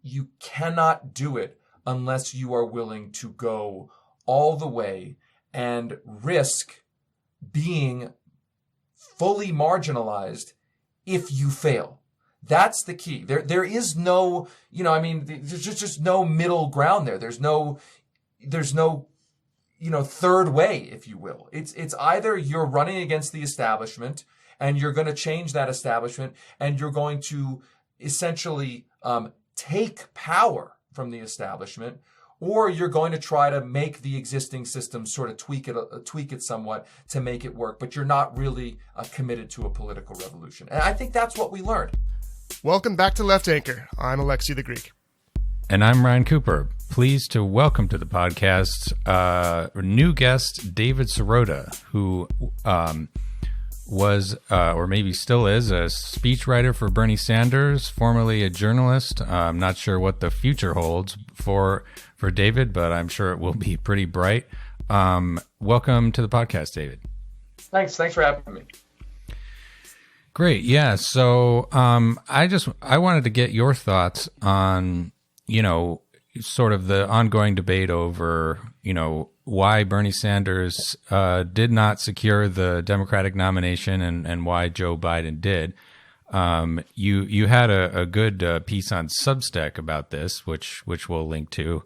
you cannot do it unless you are willing to go all the way and risk being fully marginalized if you fail. That's the key. There is no, there's just no middle ground there. There's no, third way, if you will. It's either you're running against the establishment and you're going to change that establishment and you're going to essentially take power from the establishment, or you're going to try to make the existing system sort of tweak it somewhat to make it work, but you're not really committed to a political revolution. And I think that's what we learned. Welcome back to Left Anchor. I'm Alexi the Greek. And I'm Ryan Cooper. Pleased to welcome to the podcast new guest, David Sirota, who was, or maybe still is, a speechwriter for Bernie Sanders, formerly a journalist. I'm not sure what the future holds for David, but I'm sure it will be pretty bright. Welcome to the podcast, David. Thanks for having me. Great. Yeah. So I wanted to get your thoughts on, sort of the ongoing debate over, why Bernie Sanders did not secure the Democratic nomination and why Joe Biden did. You had a good piece on Substack about this, which we'll link to.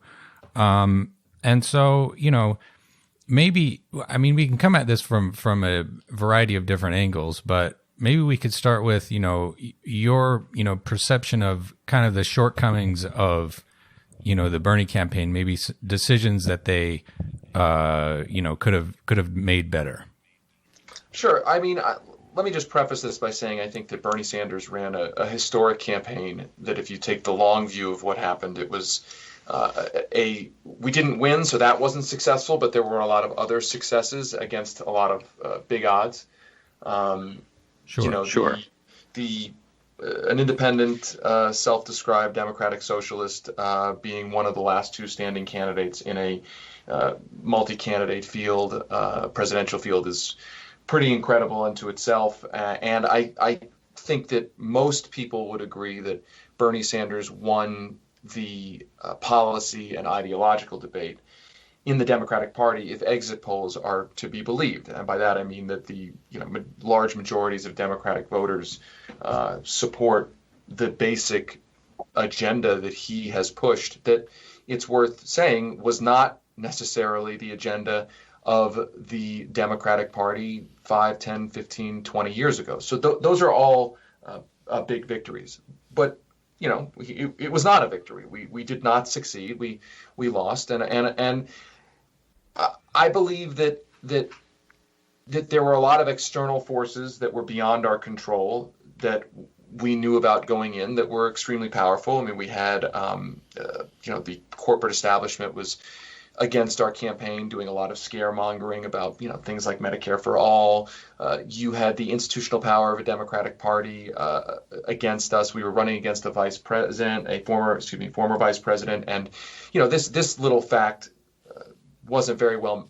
And so, maybe, we can come at this from a variety of different angles, but maybe we could start with, your, perception of kind of the shortcomings of, the Bernie campaign, maybe decisions that they, could have made better. Sure. Let me just preface this by saying I think that Bernie Sanders ran a historic campaign that if you take the long view of what happened, it was we didn't win, so that wasn't successful, but there were a lot of other successes against a lot of big odds. Sure. An independent, self-described Democratic Socialist being one of the last two standing candidates in a multi-candidate field, presidential field, is pretty incredible unto itself. And I think that most people would agree that Bernie Sanders won the policy and ideological debate in the Democratic Party if exit polls are to be believed. And by that I mean that the large majorities of Democratic voters support the basic agenda that he has pushed, that it's worth saying was not necessarily the agenda of the Democratic Party 5, 10, 15, 20 years ago. So those are all big victories. But it was not a victory. We did not succeed. We lost, and I believe that there were a lot of external forces that were beyond our control that we knew about going in that were extremely powerful. We had the corporate establishment was against our campaign, doing a lot of scaremongering about things like Medicare for all. You had the institutional power of a Democratic Party against us. We were running against a vice president, former vice president, and this little fact wasn't very well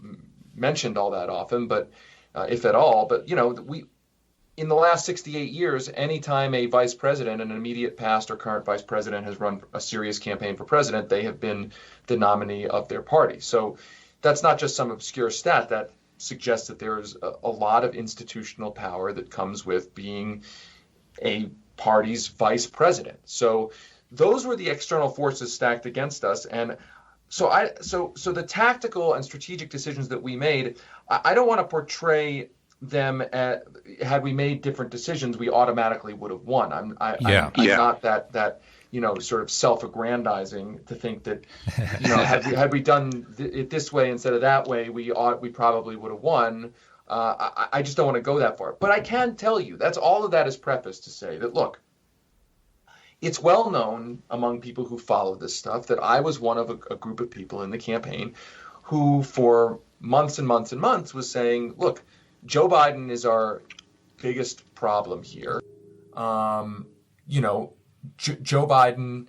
mentioned all that often, but if at all. But we in the last 68 years, anytime a vice president, an immediate past or current vice president, has run a serious campaign for president, they have been the nominee of their party. So that's not just some obscure stat. That suggests that there's a lot of institutional power that comes with being a party's vice president. So those were the external forces stacked against us. And so the tactical and strategic decisions that we made, I don't want to portray them had we made different decisions, we automatically would have won. I'm not that sort of self-aggrandizing to think that had we done it this way instead of that way, we probably would have won. I just don't want to go that far. But I can tell you, that's all of that is prefaced to say that, look, it's well known among people who follow this stuff that I was one of a group of people in the campaign who for months and months and months was saying, look, Joe Biden is our biggest problem here. Joe Biden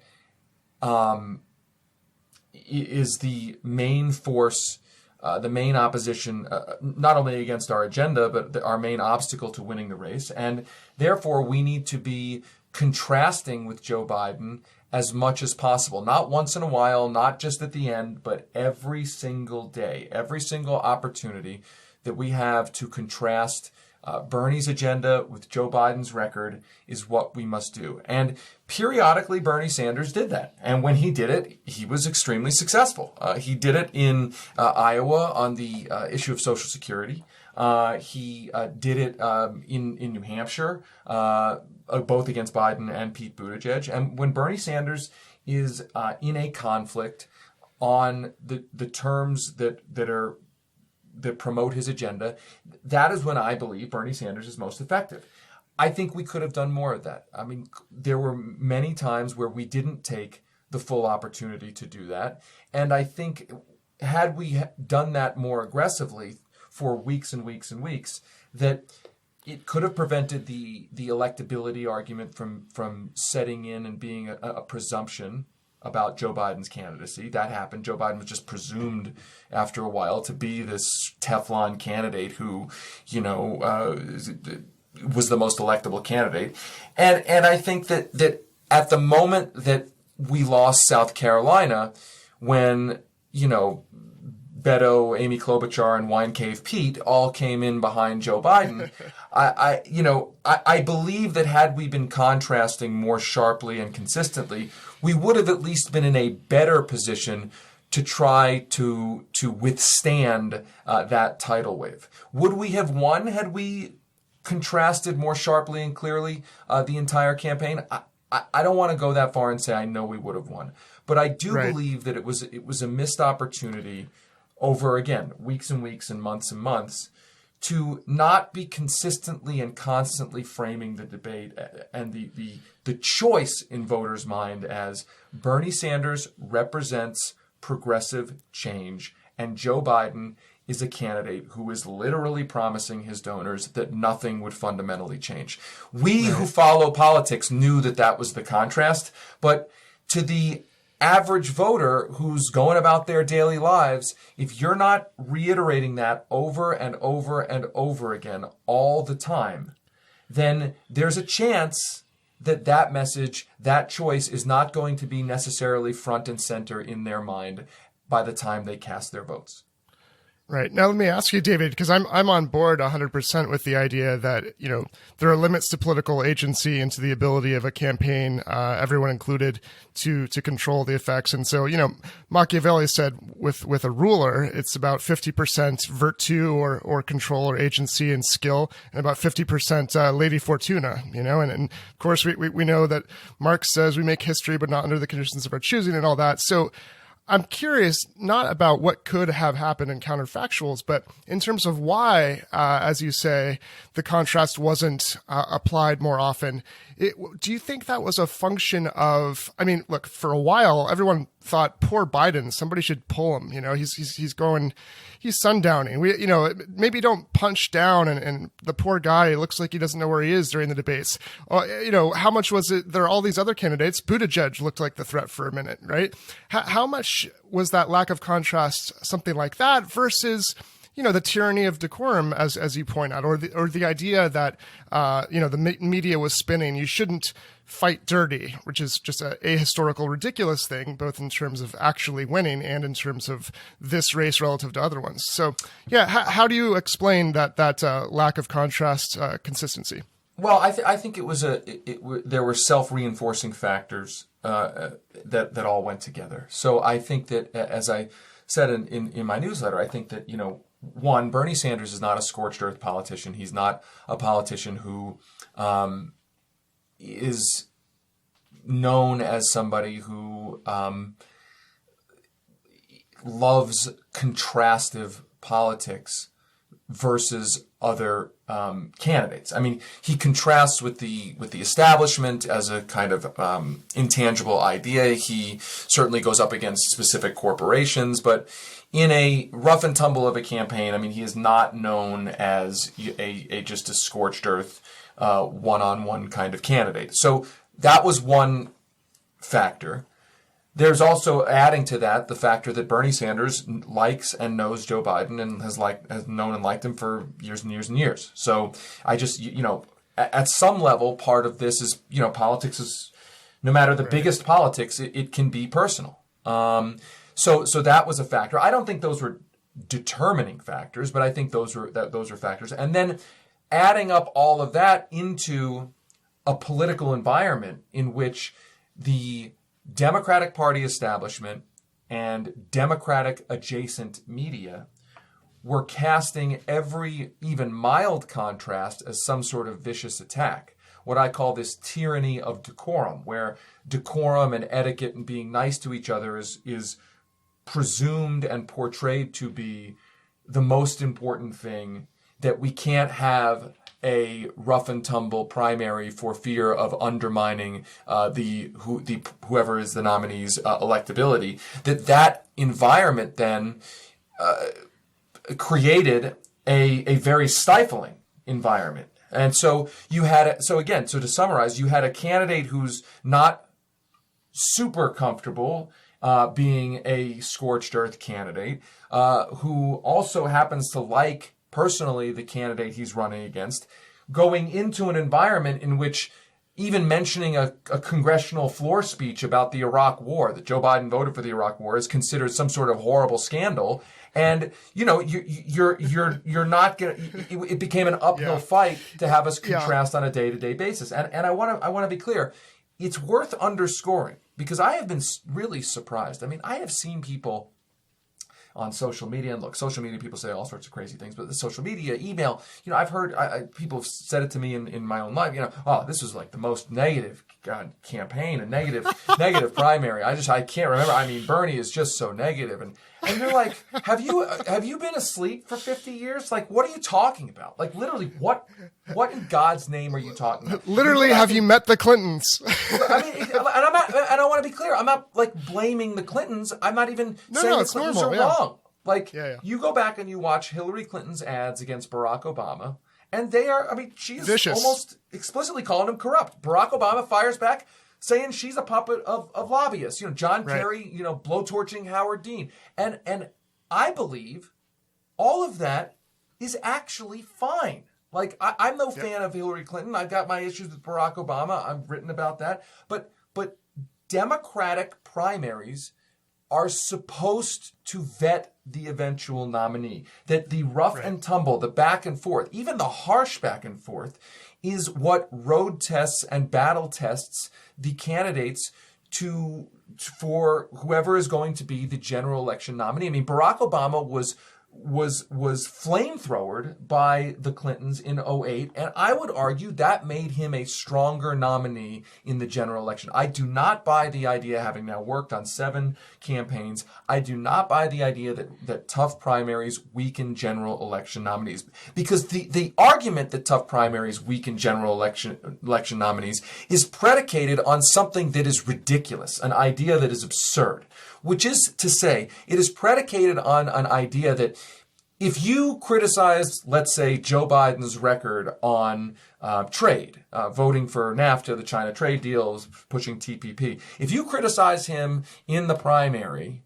is the main force, the main opposition, not only against our agenda, but our main obstacle to winning the race. And therefore, we need to be contrasting with Joe Biden as much as possible, not once in a while, not just at the end, but every single day, every single opportunity that we have to contrast Bernie's agenda with Joe Biden's record is what we must do. And periodically, Bernie Sanders did that. And when he did it, he was extremely successful. He did it in Iowa on the issue of Social Security. He did it in New Hampshire, both against Biden and Pete Buttigieg. And when Bernie Sanders is in a conflict on the terms that promote his agenda, that is when I believe Bernie Sanders is most effective. I think we could have done more of that. I mean, there were many times where we didn't take the full opportunity to do that. And I think had we done that more aggressively for weeks and weeks and weeks, that it could have prevented the electability argument from setting in and being a presumption about Joe Biden's candidacy. That happened. Joe Biden was just presumed after a while to be this Teflon candidate who, was the most electable candidate. And I think that at the moment that we lost South Carolina, when, Beto, Amy Klobuchar, and Wine Cave Pete all came in behind Joe Biden. I believe that had we been contrasting more sharply and consistently, we would have at least been in a better position to try to withstand that tidal wave. Would we have won had we contrasted more sharply and clearly the entire campaign? I don't want to go that far and say I know we would have won, but I do believe that it was a missed opportunity over, again, weeks and weeks and months to not be consistently and constantly framing the debate and the choice in voters' mind as Bernie Sanders represents progressive change and Joe Biden is a candidate who is literally promising his donors that nothing would fundamentally change. We who follow politics knew that was the contrast, but to the average voter who's going about their daily lives, if you're not reiterating that over and over and over again all the time, then there's a chance that message, that choice is not going to be necessarily front and center in their mind by the time they cast their votes. Right. Now, let me ask you, David, because I'm on board 100% with the idea that, there are limits to political agency and to the ability of a campaign, everyone included, to control the effects. And so, Machiavelli said with a ruler, it's about 50% virtue or control or agency and skill, and about 50% Lady Fortuna, and of course, we know that Marx says we make history, but not under the conditions of our choosing and all that. So, I'm curious, not about what could have happened in counterfactuals, but in terms of why, as you say, the contrast wasn't applied more often. Do you think that was a function of, look, for a while, everyone thought, poor Biden, somebody should pull him. He's sundowning. Maybe don't punch down and the poor guy looks like he doesn't know where he is during the debates. How much was it? There are all these other candidates. Buttigieg looked like the threat for a minute, right? How much was that lack of contrast something like that versus, the tyranny of decorum, as you point out, or the idea that, the media was spinning, you shouldn't fight dirty, which is just a ahistorical, ridiculous thing, both in terms of actually winning and in terms of this race relative to other ones. So, yeah, how do you explain that lack of contrast consistency? Well, I think it was there were self-reinforcing factors that all went together. So I think that, as I said in my newsletter, I think that, one, Bernie Sanders is not a scorched earth politician. He's not a politician who is known as somebody who loves contrastive politics versus other candidates. He contrasts with the establishment as a kind of intangible idea. He certainly goes up against specific corporations, but in a rough and tumble of a campaign, he is not known as just a scorched earth one-on-one kind of candidate. So that was one factor. There's also, adding to that, the factor that Bernie Sanders likes and knows Joe Biden and has known and liked him for years and years and years. So I just, at some level, part of this is, politics is no matter the biggest politics, it can be personal. So that was a factor. I don't think those were determining factors, but I think those are factors. And then adding up all of that into a political environment in which the Democratic Party establishment and Democratic adjacent media were casting every even mild contrast as some sort of vicious attack. What I call this tyranny of decorum, where decorum and etiquette and being nice to each other is presumed and portrayed to be the most important thing, that we can't have a rough and tumble primary for fear of undermining whoever is the nominee's electability. That environment then created a very stifling environment. And so to summarize, you had a candidate who's not super comfortable being a scorched earth candidate, who also happens to like personally the candidate he's running against, going into an environment in which even mentioning a congressional floor speech about the Iraq War, that Joe Biden voted for the Iraq War, is considered some sort of horrible scandal. And you're not gonna. It became an uphill fight to have us contrast on a day-to-day basis. And I want to be clear. It's worth underscoring, because I have been really surprised. I mean, I have seen people on social media, and look, social media people say all sorts of crazy things, but the social media, email, I've heard people have said it to me in my own life, oh, this was like the most negative campaign, a negative primary. I can't remember. I mean, Bernie is just so negative. And you're like, have you been asleep for 50 years? Like, what are you talking about? Like, literally, what in God's name are you talking about? Literally, have you met the Clintons? I mean, and I want to be clear. I'm not like blaming the Clintons. I'm not even saying the Clintons are wrong. Like, you go back and you watch Hillary Clinton's ads against Barack Obama, and they are, she's vicious. Almost explicitly calling him corrupt. Barack Obama fires back, saying she's a puppet of lobbyists. John Kerry, blowtorching Howard Dean. And I believe all of that is actually fine. Like, I'm no fan of Hillary Clinton. I've got my issues with Barack Obama. I've written about that. But Democratic primaries are supposed to vet the eventual nominee. That the rough and tumble, the back and forth, even the harsh back and forth, is what road tests and battle tests the candidates for whoever is going to be the general election nominee. I mean, Barack Obama was flamethrowered by the Clintons in 2008, and I would argue that made him a stronger nominee in the general election. I do not buy the idea, having now worked on 7 campaigns, I do not buy the idea that tough primaries weaken general election nominees. Because the argument that tough primaries weaken general election nominees is predicated on something that is ridiculous, an idea that is absurd. Which is to say, it is predicated on an idea that if you criticize, let's say, Joe Biden's record on trade, voting for NAFTA, the China trade deals, pushing TPP, if you criticize him in the primary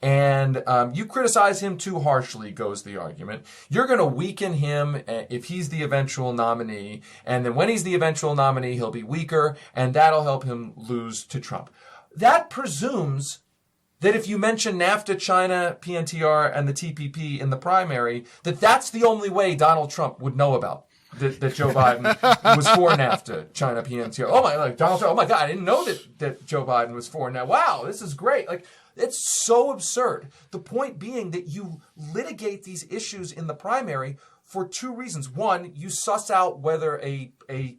and you criticize him too harshly, goes the argument, you're going to weaken him if he's the eventual nominee. And then when he's the eventual nominee, he'll be weaker, and that'll help him lose to Trump. That presumes that if you mention NAFTA, China, PNTR, and the TPP in the primary, that's the only way Donald Trump would know about that Joe Biden was for NAFTA, China, PNTR. Donald Trump, oh my God, I didn't know that Joe Biden was for now. Wow, this is great. Like, it's so absurd. The point being that you litigate these issues in the primary for 2 reasons. One, you suss out whether a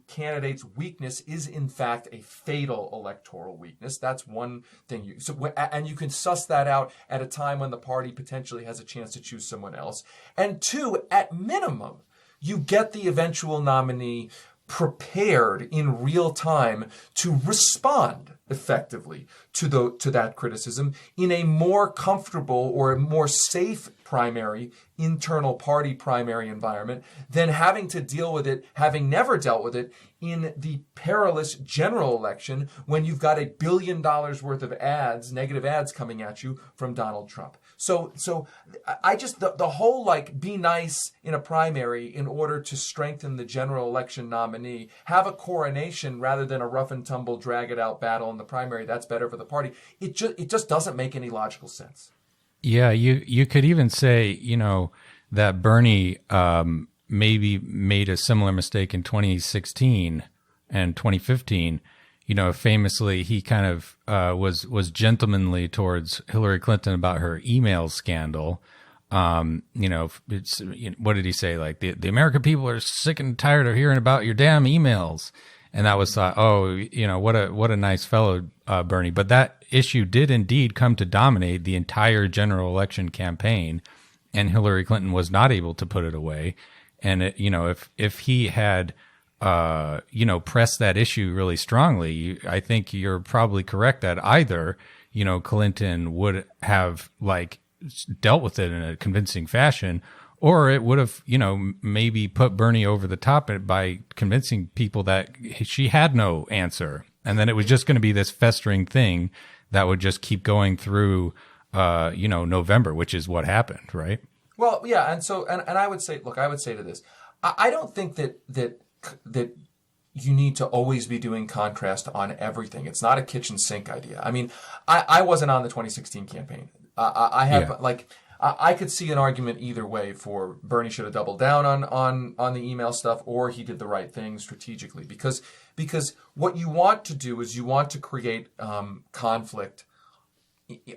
candidate's weakness is in fact a fatal electoral weakness. That's one thing. And you can suss that out at a time when the party potentially has a chance to choose someone else. And 2, at minimum, you get the eventual nominee prepared in real time to respond effectively to that criticism in a more comfortable or a more safe primary, internal party primary environment than having to deal with it, having never dealt with it, in the perilous general election when you've got $1 billion worth of ads, negative ads coming at you from Donald Trump. So I just, the whole be nice in a primary in order to strengthen the general election nominee, have a coronation rather than a rough and tumble, drag it out battle in the primary, that's better for the party. It just doesn't make any logical sense. Yeah, you could even say, that Bernie maybe made a similar mistake in 2016 and 2015. Famously, he kind of was gentlemanly towards Hillary Clinton about her email scandal. What did he say? Like the American people are sick and tired of hearing about your damn emails. And that was thought, what a nice fellow, Bernie. But that issue did indeed come to dominate the entire general election campaign, and Hillary Clinton was not able to put it away. And if he had pressed that issue really strongly, I think you're probably correct that either Clinton would have dealt with it in a convincing fashion, or it would have, maybe put Bernie over the top by convincing people that she had no answer. And then it was just going to be this festering thing that would just keep going through, November, which is what happened, right? Well, yeah. And so, and I would say to this, I don't think that you need to always be doing contrast on everything. It's not a kitchen sink idea. I mean, I wasn't on the 2016 campaign. I could see an argument either way for Bernie should have doubled down on the email stuff, or he did the right thing strategically. Because what you want to do is you want to create conflict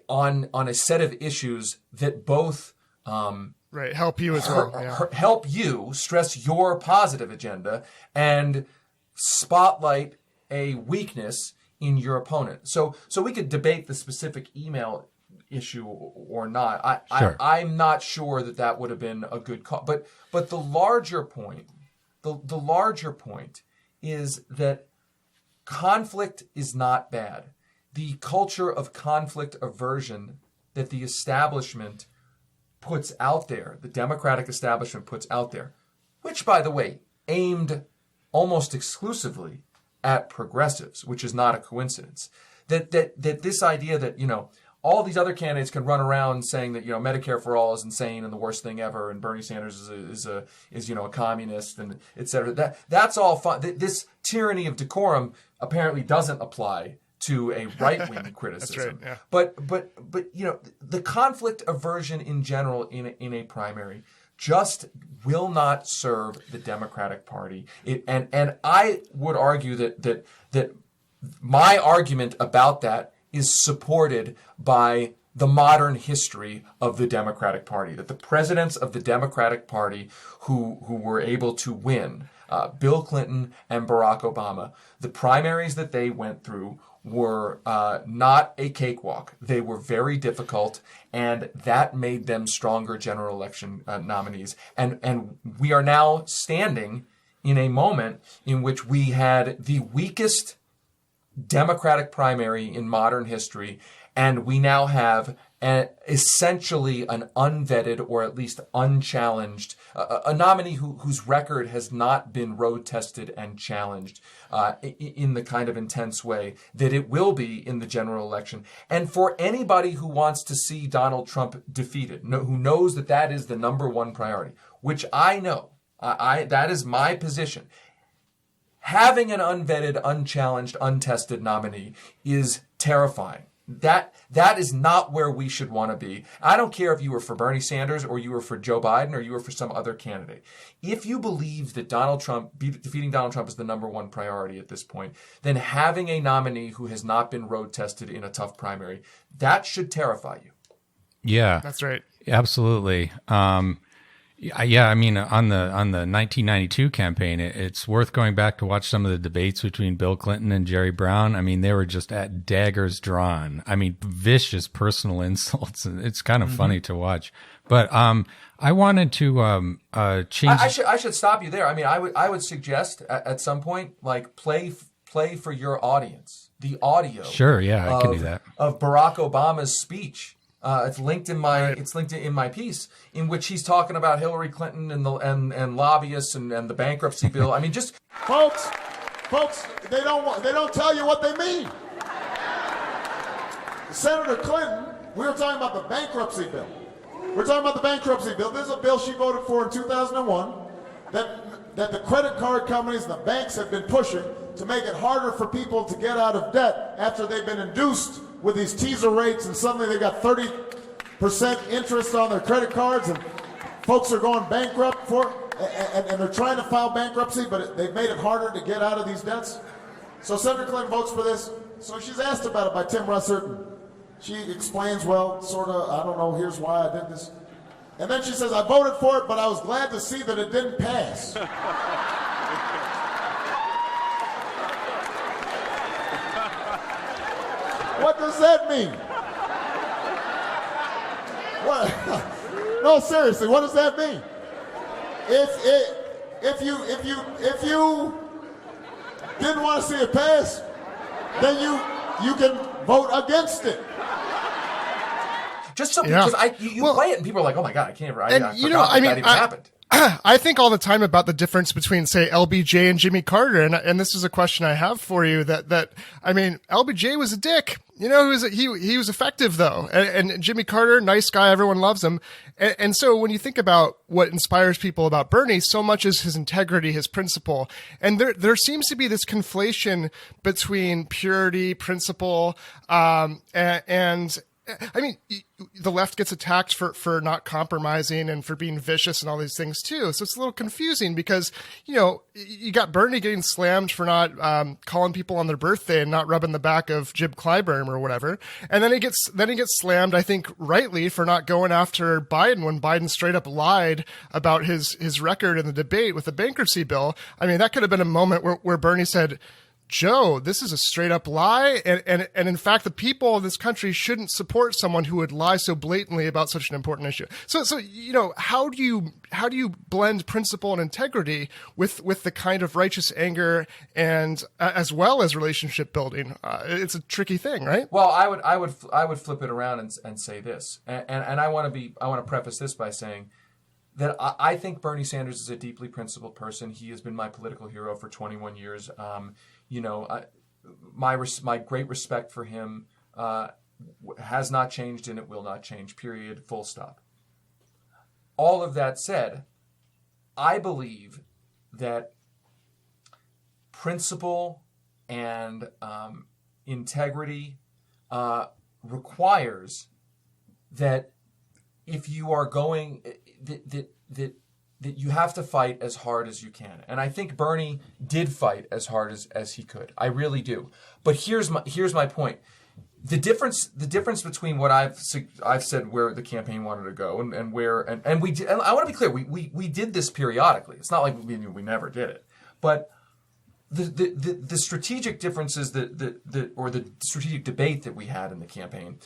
on a set of issues that both help you as well. Help you stress your positive agenda and spotlight a weakness in your opponent. So we could debate the specific email issue or not. Sure. I'm not sure that would have been a good call. But the larger point, the larger point is that conflict is not bad. The culture of conflict aversion that the establishment puts out there, the Democratic establishment puts out there, which, by the way, aimed almost exclusively at progressives, which is not a coincidence. That this idea that, all these other candidates can run around saying that, Medicare for all is insane and the worst thing ever, and Bernie Sanders is a communist, and et cetera. That's all fun. This tyranny of decorum apparently doesn't apply to a right-wing criticism. That's right, yeah. But the conflict aversion in general in a primary just will not serve the Democratic Party. And I would argue that my argument about that is supported by the modern history of the Democratic Party, that the presidents of the Democratic Party who were able to win, Bill Clinton and Barack Obama, the primaries that they went through were not a cakewalk. They were very difficult, and that made them stronger general election nominees. And we are now standing in a moment in which we had the weakest Democratic primary in modern history, and we now have essentially an unvetted or at least unchallenged, a nominee whose record has not been road tested and challenged in the kind of intense way that it will be in the general election. And for anybody who wants to see Donald Trump defeated, who knows that is the number one priority, which I know, that is my position. Having an unvetted, unchallenged, untested nominee is terrifying. That is not where we should want to be. I don't care if you were for Bernie Sanders or you were for Joe Biden or you were for some other candidate. If you believe that defeating Donald Trump is the number one priority at this point, then having a nominee who has not been road tested in a tough primary, that should terrify you. Yeah, that's right. Absolutely. Yeah, I mean, on the 1992 campaign, it's worth going back to watch some of the debates between Bill Clinton and Jerry Brown. I mean, they were just at daggers drawn. I mean, vicious personal insults. It's kind of funny to watch. But I wanted to change. I should stop you there. I mean, I would suggest at some point, play for your audience the audio. Sure, yeah, I can do that. Of Barack Obama's speech. It's linked in my piece, in which he's talking about Hillary Clinton and lobbyists and the bankruptcy bill. I mean, just folks, they don't tell you what they mean. Senator Clinton, we were talking about the bankruptcy bill. We're talking about the bankruptcy bill. This is a bill she voted for in 2001 that the credit card companies and the banks have been pushing to make it harder for people to get out of debt after they've been induced with these teaser rates, and suddenly they got 30% interest on their credit cards, and folks are going bankrupt and they're trying to file bankruptcy, but they've made it harder to get out of these debts. So Senator Clinton votes for this. So she's asked about it by Tim Russert, and she explains, well, sort of, I don't know, here's why I did this. And then she says, I voted for it, but I was glad to see that it didn't pass. What does that mean? What? No, seriously, what does that mean? If you didn't want to see it pass, then you can vote against it. Just so because you play it and people are like, oh my God, I can't. I forgot that even happened. I think all the time about the difference between, say, LBJ and Jimmy Carter, and this is a question I have for you. That I mean, LBJ was a dick. You know, he was effective though, and Jimmy Carter, nice guy, everyone loves him. And so when you think about what inspires people about Bernie, so much is his integrity, his principle, and there seems to be this conflation between purity, principle, and I mean, the left gets attacked for not compromising and for being vicious and all these things too. So it's a little confusing because, you know, you got Bernie getting slammed for not calling people on their birthday and not rubbing the back of Jib Clyburn or whatever. And then he gets slammed, I think, rightly, for not going after Biden when Biden straight up lied about his record in the debate with the bankruptcy bill. I mean, that could have been a moment where Bernie said, Joe, this is a straight up lie. And in fact, the people of this country shouldn't support someone who would lie so blatantly about such an important issue. So, you know, how do you blend principle and integrity with the kind of righteous anger and as well as relationship building? It's a tricky thing, right? Well, I would flip it around and say this. And I want to preface this by saying that I think Bernie Sanders is a deeply principled person. He has been my political hero for 21 years. You know, my great respect for him has not changed, and it will not change, period, full stop. All of that said, I believe that principle and integrity requires that if you are going, that you have to fight as hard as you can. And I think Bernie did fight as hard as he could. I really do. But here's my point. The difference between what I've said where the campaign wanted to go and we did, and I want to be clear, we did this periodically. It's not like we never did it. But the strategic differences or the strategic debate that we had in the campaign,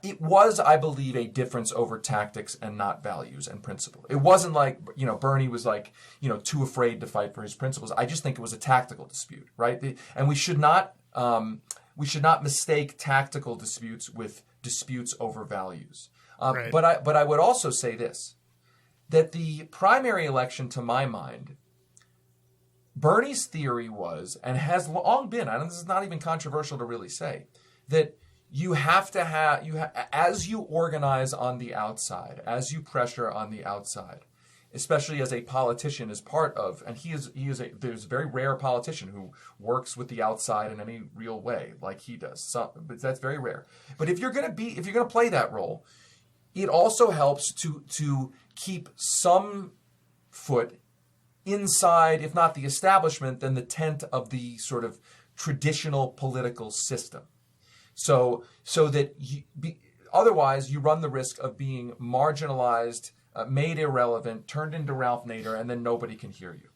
it was, I believe, a difference over tactics and not values and principle. It wasn't like, you know, Bernie was like, you know, too afraid to fight for his principles. I just think it was a tactical dispute, right? And we should not mistake tactical disputes with disputes over values. Right. But I would also say this, that the primary election, to my mind, Bernie's theory was, and has long been, and this is not even controversial to really say, that you have to have, as you organize on the outside, as you pressure on the outside, especially as a politician is part of, and there's a very rare politician who works with the outside in any real way like he does. But that's very rare. But if you're going to play that role, it also helps to keep some foot inside, if not the establishment, then the tent of the sort of traditional political system. So that otherwise you run the risk of being marginalized, made irrelevant, turned into Ralph Nader, and then nobody can hear you.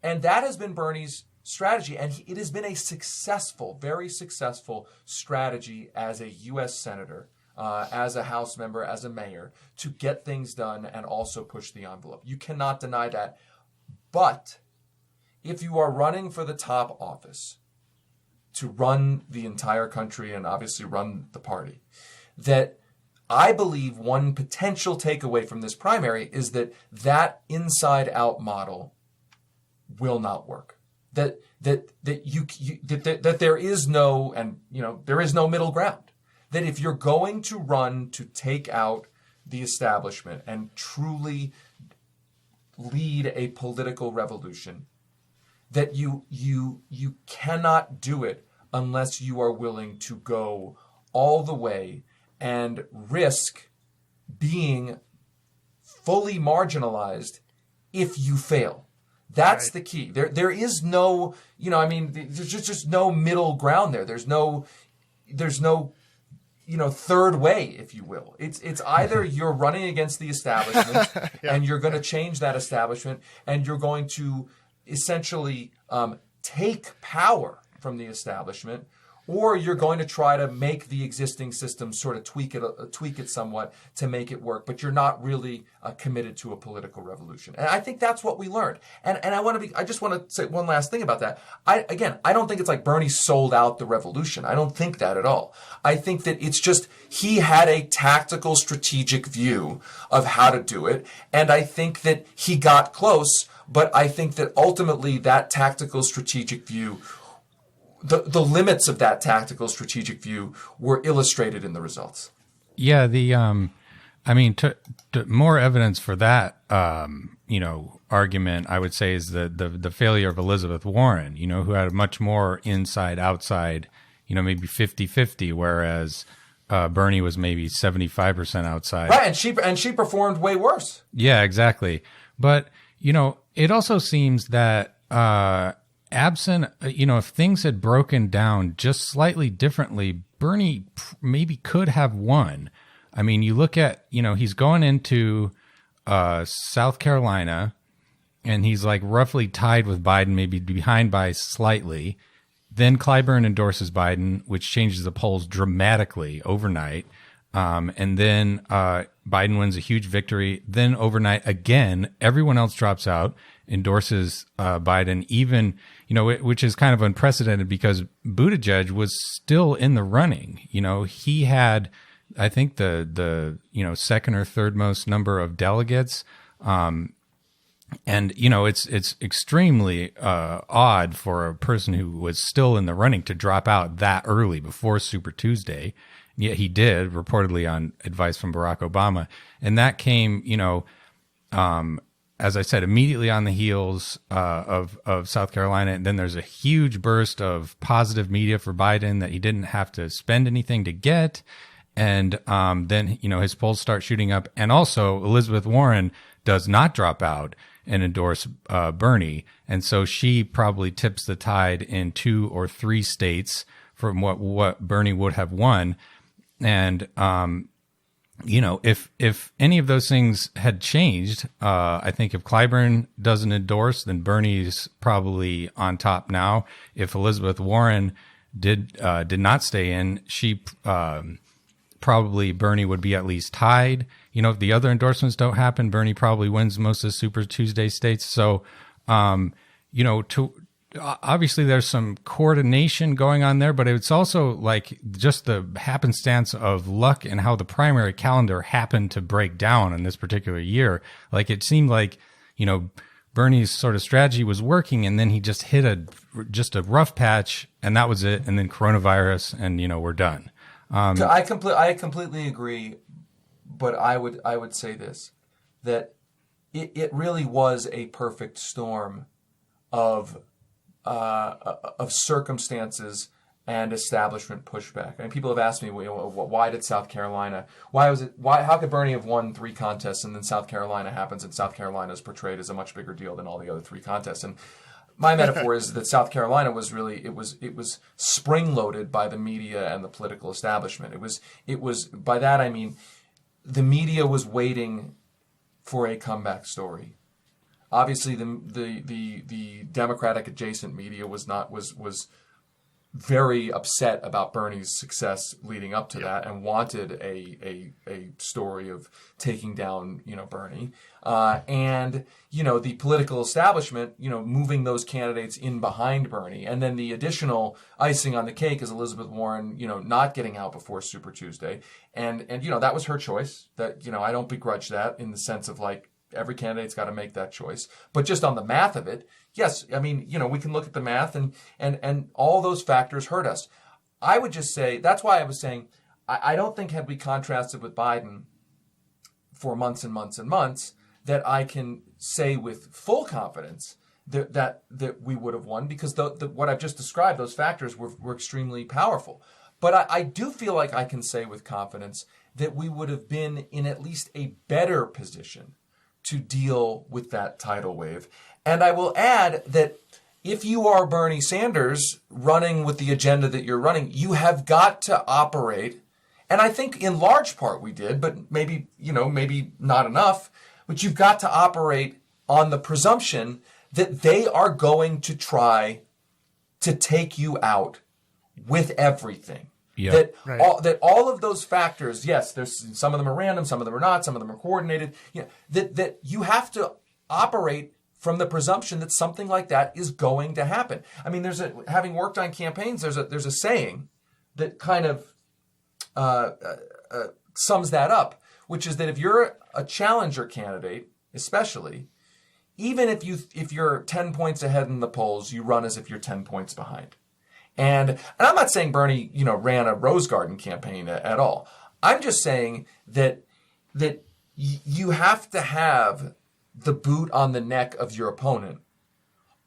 And that has been Bernie's strategy, and it has been a successful, very successful strategy as a U.S. senator, as a House member, as a mayor, to get things done and also push the envelope. You cannot deny that. But if you are running for the top office, to run the entire country and obviously run the party, that I believe one potential takeaway from this primary is that inside-out model will not work. That there is no, and there is no middle ground. That if you're going to run to take out the establishment and truly lead a political revolution, that you cannot do it unless you are willing to go all the way and risk being fully marginalized if you fail. That's the key. There is no, there's just no middle ground there. There's no third way, if you will. It's either you're running against the establishment and you're going to change that establishment and you're going to essentially take power from the establishment, or you're going to try to make the existing system sort of tweak it somewhat to make it work, but you're not really committed to a political revolution. And I think that's what we learned. And I just want to say one last thing about that. I don't think it's like Bernie sold out the revolution. I don't think that at all. I think that it's just he had a tactical, strategic view of how to do it, and I think that he got close, but I think that ultimately that tactical, strategic view, the limits of that tactical strategic view were illustrated in the results. Yeah, more evidence for that, argument, I would say, is the failure of Elizabeth Warren, who had a much more inside outside, maybe 50-50, whereas Bernie was maybe 75% outside. Right, and she performed way worse. Yeah, exactly. But it also seems that absent, if things had broken down just slightly differently, Bernie maybe could have won. I mean, you look at, he's going into South Carolina, and he's like roughly tied with Biden, maybe behind by slightly. Then Clyburn endorses Biden, which changes the polls dramatically overnight. And then Biden wins a huge victory. Then overnight again, everyone else drops out, endorses Biden, even, which is kind of unprecedented because Buttigieg was still in the running. He had, I think, the second or third most number of delegates. And it's extremely odd for a person who was still in the running to drop out that early before Super Tuesday. Yet he did, reportedly on advice from Barack Obama. And that came, as I said, immediately on the heels of South Carolina. And then there's a huge burst of positive media for Biden that he didn't have to spend anything to get. And then, his polls start shooting up. And also, Elizabeth Warren does not drop out and endorse Bernie. And so she probably tips the tide in 2 or 3 states from what Bernie would have won. And, if any of those things had changed, I think if Clyburn doesn't endorse, then Bernie's probably on top now. If Elizabeth Warren did not stay in, she probably Bernie would be at least tied. If the other endorsements don't happen, Bernie probably wins most of the Super Tuesday states. So, obviously there's some coordination going on there, but it's also like just the happenstance of luck and how the primary calendar happened to break down in this particular year. Like it seemed like, Bernie's sort of strategy was working, and then he just hit a rough patch, and that was it. And then coronavirus, and we're done. I completely agree, but I would say this, that it really was a perfect storm of circumstances and establishment pushback. And people have asked me, why did South Carolina? How could Bernie have won 3 contests and then South Carolina happens and South Carolina is portrayed as a much bigger deal than all the other 3 contests? And my metaphor is that South Carolina was really it was spring loaded by the media and the political establishment. It was by that I mean the media was waiting for a comeback story. Obviously, the Democratic adjacent media was very upset about Bernie's success leading up to that and wanted a story of taking down Bernie, and the political establishment moving those candidates in behind Bernie, and then the additional icing on the cake is Elizabeth Warren not getting out before Super Tuesday, and that was her choice. That I don't begrudge that in the sense of like, every candidate's got to make that choice. But just on the math of it, yes, I mean, we can look at the math and all those factors hurt us. I would just say, that's why I was saying, I don't think had we contrasted with Biden for months and months and months, that I can say with full confidence that we would have won, because what I've just described, those factors were extremely powerful. But I do feel like I can say with confidence that we would have been in at least a better position to deal with that tidal wave. And I will add that if you are Bernie Sanders running with the agenda that you're running, you have got to operate. And I think in large part we did, but maybe not enough. But you've got to operate on the presumption that they are going to try to take you out with everything. Yeah. That all of those factors, yes, there's some of them are random, some of them are not, some of them are coordinated. That you have to operate from the presumption that something like that is going to happen. I mean, having worked on campaigns, there's a saying that kind of sums that up, which is that if you're a challenger candidate, especially, even if you're 10 points ahead in the polls, you run as if you're 10 points behind. And I'm not saying Bernie, ran a Rose Garden campaign at all. I'm just saying that you have to have the boot on the neck of your opponent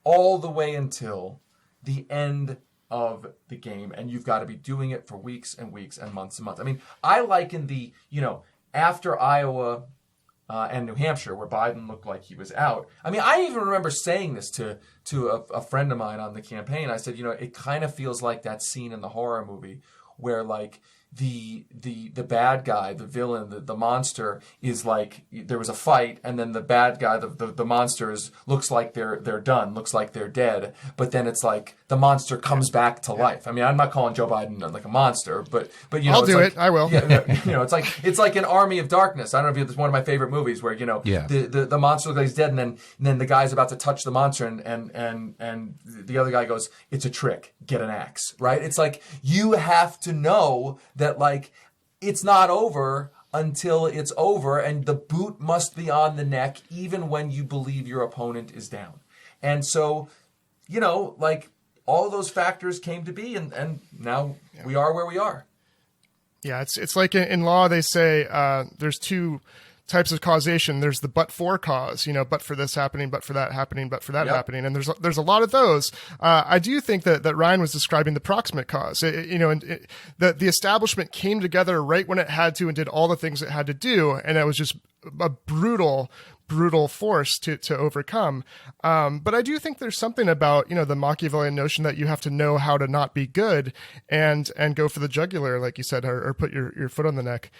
all the way until the end of the game, and you've got to be doing it for weeks and weeks and months. I mean, I liken after Iowa and New Hampshire, where Biden looked like he was out. I mean, I even remember saying this to a friend of mine on the campaign. I said, it kind of feels like that scene in the horror movie where like the bad guy, the villain, the monster is like, there was a fight, and then the bad guy, the monster looks like they're done, looks like they're dead, but then it's like the monster comes back to life. I mean, I'm not calling Joe Biden like a monster, but I'll do it. I will. Yeah, it's like an Army of Darkness. I don't know if it's one of my favorite movies where the monster looks like he's dead, and then the guy's about to touch the monster, and the other guy goes, "It's a trick. Get an axe." Right? It's like you have to know that like it's not over until it's over, and the boot must be on the neck even when you believe your opponent is down. And so, like all of those factors came to be, and now we are where we are. Yeah, it's like in law they say there's two types of causation. There's the but for cause, but for this happening, but for that happening, but for that happening. And there's a lot of those. I do think that Ryan was describing the proximate cause. The establishment came together right when it had to and did all the things it had to do. And it was just a brutal force to overcome. But I do think there's something about, the Machiavellian notion that you have to know how to not be good and go for the jugular, like you said, or put your foot on the neck.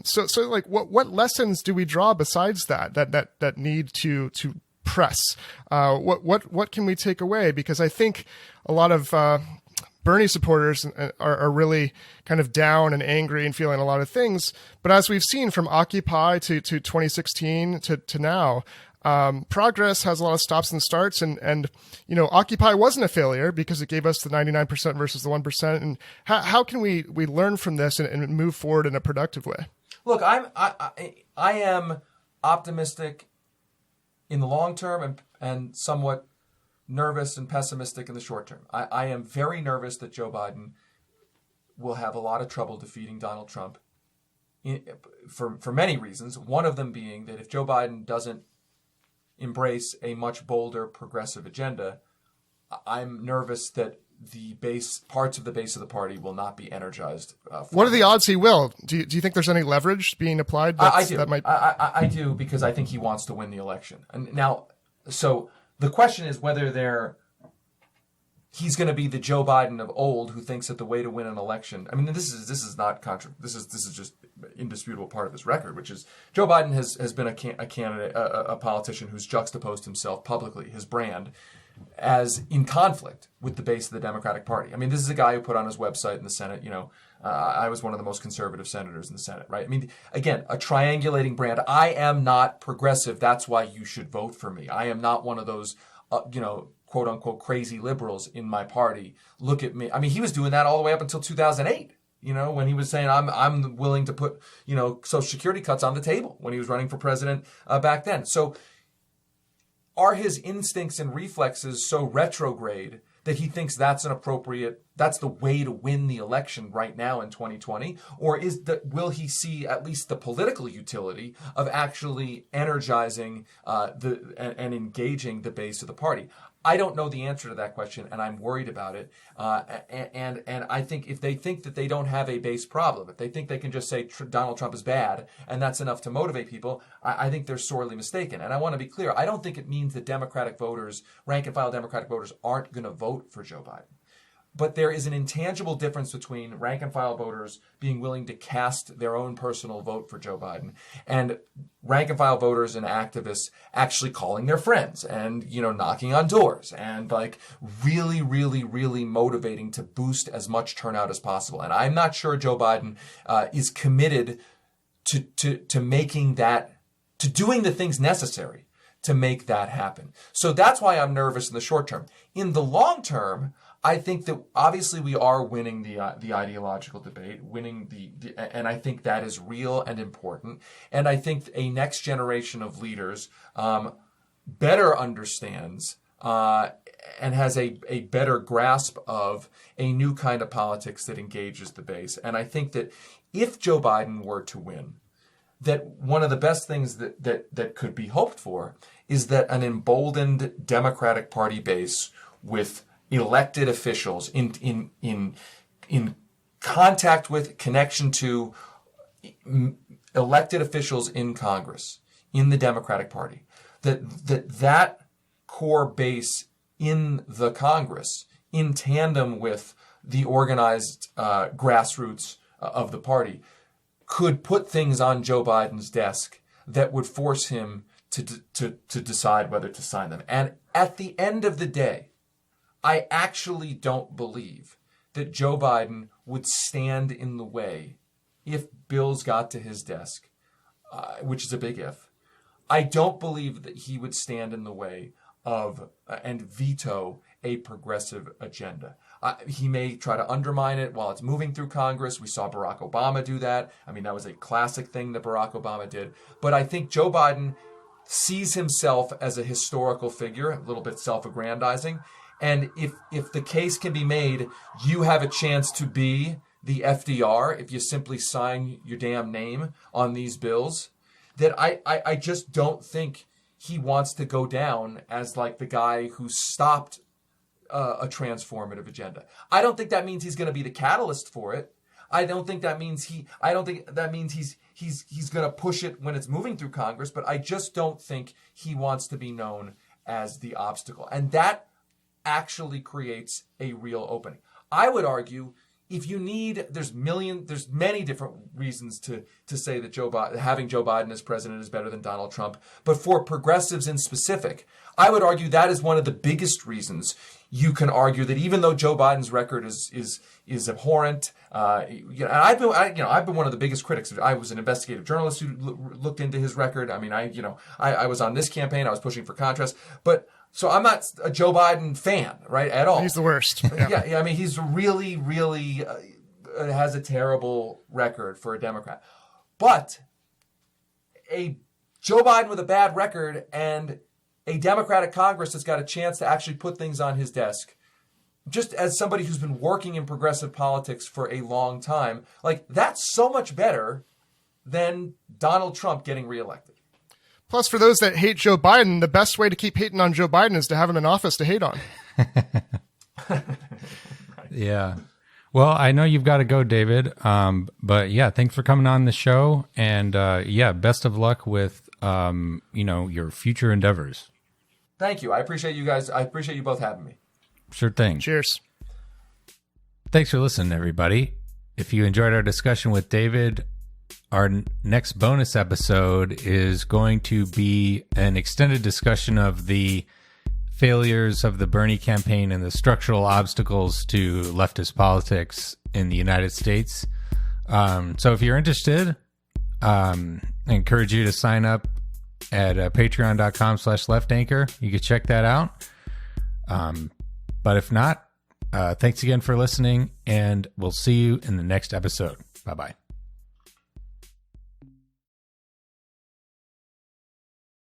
So like what lessons do we draw besides that need to press? What can we take away? Because I think a lot of, Bernie supporters are really kind of down and angry and feeling a lot of things. But as we've seen from Occupy to 2016 to now, progress has a lot of stops and starts. And Occupy wasn't a failure because it gave us the 99% versus the 1%. And how can we learn from this and move forward in a productive way? Look, I am optimistic in the long term and somewhat nervous and pessimistic in the short term. I am very nervous that Joe Biden will have a lot of trouble defeating Donald Trump for many reasons. One of them being that if Joe Biden doesn't embrace a much bolder progressive agenda, I'm nervous that parts of the base of the party will not be energized. What are the odds he will? Do you think there's any leverage being applied? I do. I do, because I think he wants to win the election. And now, so the question is whether he's going to be the Joe Biden of old who thinks that the way to win an election. I mean, this is not this is just indisputable part of his record, which is Joe Biden has been a candidate, a politician who's juxtaposed himself publicly, his brand, as in conflict with the base of the Democratic Party. I mean, this is a guy who put on his website in the Senate, I was one of the most conservative senators in the Senate, right? I mean, again, a triangulating brand. I am not progressive. That's why you should vote for me. I am not one of those, quote unquote, crazy liberals in my party. Look at me. I mean, he was doing that all the way up until 2008, when he was saying, I'm willing to put, Social Security cuts on the table when he was running for president back then. So are his instincts and reflexes so retrograde that he thinks that's the way to win the election right now in 2020? Or will he see at least the political utility of actually energizing and engaging the base of the party? I don't know the answer to that question, and I'm worried about it. And I think if they think that they don't have a base problem, if they think they can just say Donald Trump is bad and that's enough to motivate people, I think they're sorely mistaken. And I want to be clear, I don't think it means that Democratic voters, rank and file Democratic voters, aren't going to vote for Joe Biden. But there is an intangible difference between rank and file voters being willing to cast their own personal vote for Joe Biden and rank and file voters and activists actually calling their friends and, knocking on doors and really, really, really motivating to boost as much turnout as possible. And I'm not sure Joe Biden is committed to making that, to doing the things necessary to make that happen. So that's why I'm nervous in the short term. In the long term, I think that obviously we are winning the ideological debate, and I think that is real and important. And I think a next generation of leaders better understands and has a better grasp of a new kind of politics that engages the base. And I think that if Joe Biden were to win, that one of the best things that could be hoped for is that an emboldened Democratic Party base with elected officials in contact with, connection to elected officials in Congress, in the Democratic Party, that core base in the Congress, in tandem with the organized grassroots of the party, could put things on Joe Biden's desk that would force him to decide whether to sign them. And at the end of the day, I actually don't believe that Joe Biden would stand in the way if bills got to his desk, which is a big if. I don't believe that he would stand in the way of and veto a progressive agenda. He may try to undermine it while it's moving through Congress. We saw Barack Obama do that. I mean, that was a classic thing that Barack Obama did. But I think Joe Biden sees himself as a historical figure, a little bit self-aggrandizing. And if the case can be made, you have a chance to be the FDR if you simply sign your damn name on these bills, that I just don't think he wants to go down as like the guy who stopped a transformative agenda. I don't think that means he's going to be the catalyst for it. I don't think that means he's going to push it when it's moving through Congress, but I just don't think he wants to be known as the obstacle. And that actually creates a real opening. I would argue there's many different reasons to say that having Joe Biden as president is better than Donald Trump. But for progressives in specific, I would argue that is one of the biggest reasons you can argue that even though Joe Biden's record is abhorrent, and I've been one of the biggest critics. I was an investigative journalist who looked into his record. I mean, I was on this campaign. I was pushing for contrast, but. So I'm not a Joe Biden fan, right, at all. He's the worst. Yeah, I mean, he's really, really has a terrible record for a Democrat. But a Joe Biden with a bad record and a Democratic Congress that's got a chance to actually put things on his desk, just as somebody who's been working in progressive politics for a long time, like that's so much better than Donald Trump getting reelected. Plus, for those that hate Joe Biden, the best way to keep hating on Joe Biden is to have him in office to hate on. Yeah. Well, I know you've got to go, David. But yeah, thanks for coming on the show. And best of luck with, your future endeavors. Thank you. I appreciate you guys. I appreciate you both having me. Sure thing. Cheers. Thanks for listening, everybody. If you enjoyed our discussion with David, our next bonus episode is going to be an extended discussion of the failures of the Bernie campaign and the structural obstacles to leftist politics in the United States. So if you're interested, I encourage you to sign up at patreon.com/leftanchor. You can check that out. But if not, thanks again for listening, and we'll see you in the next episode. Bye-bye.